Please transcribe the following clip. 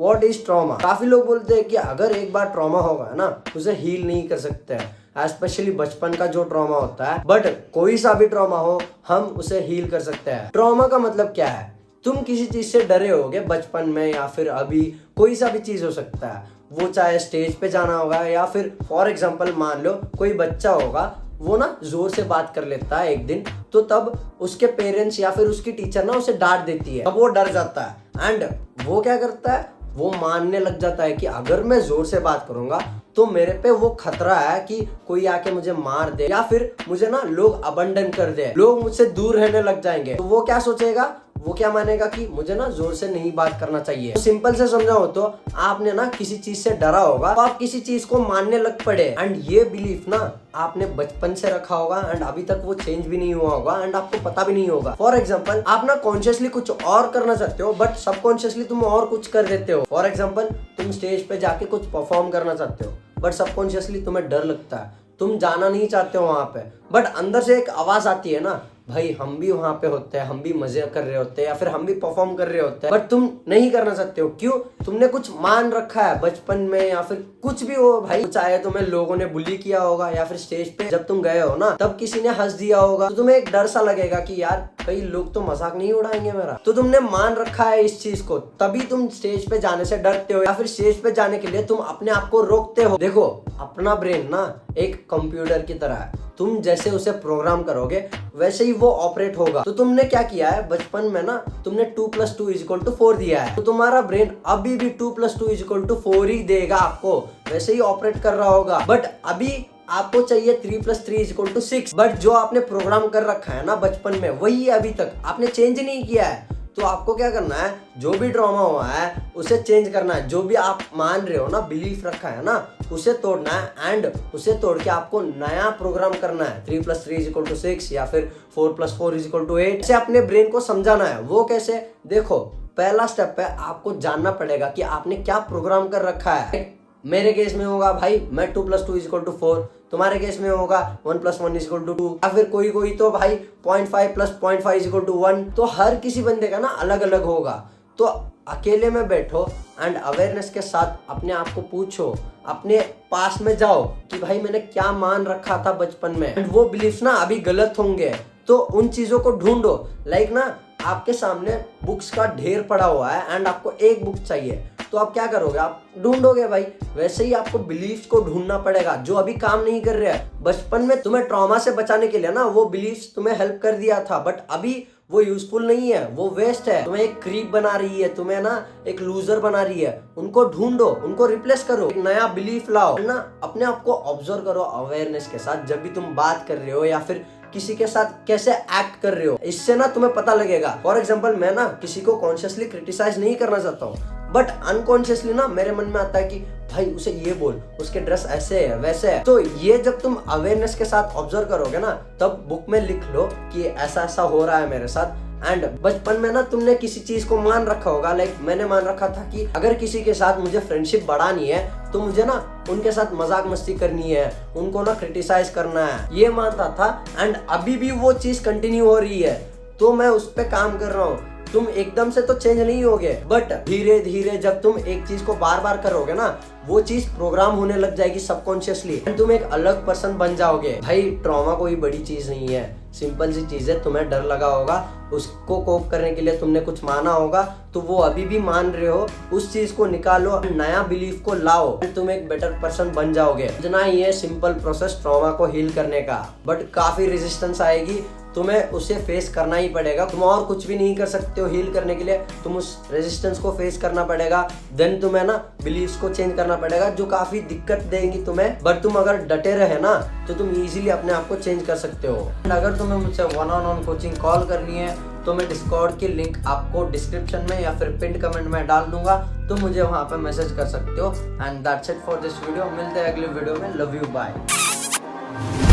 What is trauma? काफी लोग बोलते हैं कि अगर एक बार ट्रॉमा होगा ना, उसे हील नहीं कर सकते हैं, स्पेशली बचपन का जो ट्रॉमा होता है। बट कोई सा भी ट्रॉमा हो, हम उसे हील कर सकते हैं। ट्रॉमा का मतलब क्या है? तुम किसी चीज से डरे होगे बचपन में, या फिर अभी कोई सा भी चीज हो सकता है। वो चाहे स्टेज पे जाना होगा, या फिर फॉर एग्जाम्पल मान लो कोई बच्चा होगा, वो ना जोर से बात कर लेता है एक दिन, तो तब उसके पेरेंट्स या फिर उसकी टीचर ना उसे डांट देती है। तब वो डर जाता है एंड वो क्या करता है, वो मानने लग जाता है कि अगर मैं जोर से बात करूंगा तो मेरे पे वो खतरा है कि कोई आके मुझे मार दे, या फिर मुझे ना लोग अबंडन कर दे, लोग मुझसे दूर रहने लग जाएंगे। तो वो क्या सोचेगा, वो क्या मानेगा कि मुझे ना जोर से नहीं बात करना चाहिए। तो सिंपल से समझाओ तो आपने ना किसी चीज से डरा होगा, तो आप किसी चीज को मानने लग पड़े, एंड ये बिलीफ ना आपने बचपन से रखा होगा एंड अभी तक वो चेंज भी नहीं हुआ होगा एंड आपको पता भी नहीं होगा। फॉर एग्जाम्पल आप ना कॉन्शियसली कुछ और करना चाहते हो, बट सबकॉन्शियसली तुम और कुछ कर देते हो। फॉर एग्जाम्पल तुम स्टेज पे जाके कुछ परफॉर्म करना चाहते हो, बट सबकॉन्शियसली तुम्हें डर लगता है, तुम जाना नहीं चाहते हो वहां पे, बट अंदर से एक आवाज आती है ना, भाई हम भी वहां पे होते हैं, हम भी मजे कर रहे होते हैं, या फिर हम भी परफॉर्म कर रहे होते हैं, बट तुम नहीं करना चाहते हो। क्यों? तुमने कुछ मान रखा है बचपन में, या फिर कुछ भी हो भाई, चाहे तुम्हें लोगों ने बुली किया होगा, या फिर स्टेज पे जब तुम गए हो ना तब किसी ने हंस दिया होगा, तो तुम्हें एक डर सा लगेगा कि यार कई लोग तो मजाक नहीं उड़ाएंगे मेरा। तो तुमने मान रखा है इस चीज को, तभी तुम स्टेज पे जाने से डरते हो, या फिर स्टेज पे जाने के लिए तुम अपने आप को रोकते हो। देखो, अपना ब्रेन ना एक कंप्यूटर की तरह है, तुम जैसे उसे प्रोग्राम करोगे वैसे ही वो ऑपरेट होगा। तो तुमने क्या किया है बचपन में ना, तुमने 2+2=4 दिया है, तो तुम्हारा ब्रेन अभी भी 2+2=4 ही देगा आपको, वैसे ही ऑपरेट कर रहा होगा। बट अभी आपको चाहिए 3+3=6, बट जो आपने प्रोग्राम कर रखा है ना बचपन में, वही अभी तक आपने चेंज नहीं किया है। तो आपको क्या करना है, जो भी ट्रॉमा हुआ है उसे चेंज करना है। जो भी आप मान रहे हो ना, बिलीफ रखा है ना, उसे तोड़ना है, एंड उसे तोड़ के आपको नया प्रोग्राम करना है। 3+3=6 या फिर 4+4=8 से अपने ब्रेन को समझाना है। वो कैसे? देखो, पहला स्टेप है, आपको जानना पड़ेगा कि आपने क्या प्रोग्राम कर रखा है। मेरे केस में होगा भाई, मैं 2+2=4, तुम्हारे केस में होगा 1+1=2, या फिर कोई तो भाई 0.5 + 0.5=1। तो हर किसी बंदे का ना अलग अलग होगा। तो अकेले में बैठो एंड अवेयरनेस के साथ अपने आप को पूछो, अपने पास में जाओ कि भाई मैंने क्या मान रखा था बचपन में, एंड वो बिलीफ ना अभी गलत होंगे, तो उन चीजों को ढूंढो। लाइक ना, आपके सामने बुक्स का ढेर पड़ा हुआ है एंड आपको एक बुक चाहिए, तो आप क्या करोगे, आप ढूंढोगे भाई। वैसे ही आपको बिलीफ्स को ढूंढना पड़ेगा जो अभी काम नहीं कर रहे हैं। बचपन में तुम्हें ट्रॉमा से बचाने के लिए ना वो बिलीफ्स तुम्हें हेल्प कर दिया था, बट अभी वो यूजफुल नहीं है, वो वेस्ट है, तुम्हें एक क्रीप बना रही है, तुम्हें ना एक लूजर बना रही है। उनको ढूंढो, उनको रिप्लेस करो, एक नया बिलीफ लाओ ना। अपने आप को ऑब्जर्व करो अवेयरनेस के साथ, जब भी तुम बात कर रहे हो या फिर किसी के साथ कैसे एक्ट कर रहे हो, इससे ना तुम्हें पता लगेगा। फॉर एग्जाम्पल मैं ना किसी को कॉन्शियसली क्रिटिसाइज नहीं करना चाहता हूँ, बट अनकॉन्शियसली ना मेरे मन में आता है कि भाई उसे ये बोल, उसके ड्रेस ऐसे है वैसे है। तो ये जब तुम अवेयरनेस के साथ ऑब्जर्व करोगे ना, तब बुक में लिख लो कि ऐसा ऐसा हो रहा है मेरे साथ। एंड बचपन में ना तुमने किसी चीज को मान रखा होगा, लाइक मैंने मान रखा था कि अगर किसी के साथ मुझे फ्रेंडशिप बढ़ानी है तो मुझे ना उनके साथ मजाक मस्ती करनी है, उनको ना क्रिटिसाइज करना है, ये मानता था। एंड अभी भी वो चीज कंटिन्यू हो रही है, तो मैं उस पर काम कर रहा हूँ। तुम एकदम से तो चेंज नहीं होगे, बट धीरे धीरे जब तुम एक चीज को बार बार करोगे ना, वो चीज प्रोग्राम होने लग जाएगी सबकॉन्शियसली, तुम एक अलग पर्सन बन जाओगे। भाई ट्रॉमा कोई बड़ी चीज नहीं है, सिंपल सी चीज है। तुम्हें डर लगा होगा, उसको कोप करने के लिए तुमने कुछ माना होगा, तो वो अभी भी मान रहे हो, उस चीज को निकालो, नया बिलीफ को लाओ, तुम एक बेटर पर्सन बन जाओगे। इतना ही है सिंपल प्रोसेस ट्रॉमा को हील करने का, बट काफी रेजिस्टेंस आएगी, तुम्हें उसे फेस करना ही पड़ेगा। तुम और कुछ भी नहीं कर सकते हो हील करने के लिए, तुम उस रेजिस्टेंस को फेस करना पड़ेगा। देन तुम्हें ना बिलीफ्स को चेंज करना पड़ेगा, जो काफी दिक्कत देंगी तुम्हें, बट तुम अगर डटे रहे ना तो तुम इजीली अपने आप को चेंज कर सकते हो। अगर तुम्हें मुझसे 1-on-1 कोचिंग कॉल करनी है तो मैं डिस्कॉर्ड की लिंक आपको डिस्क्रिप्शन में या फिर पिन कमेंट में डाल दूंगा, तो मुझे वहां पे मैसेज कर सकते हो। And that's it for this video. मिलते हैं अगले वीडियो में। Love you, bye.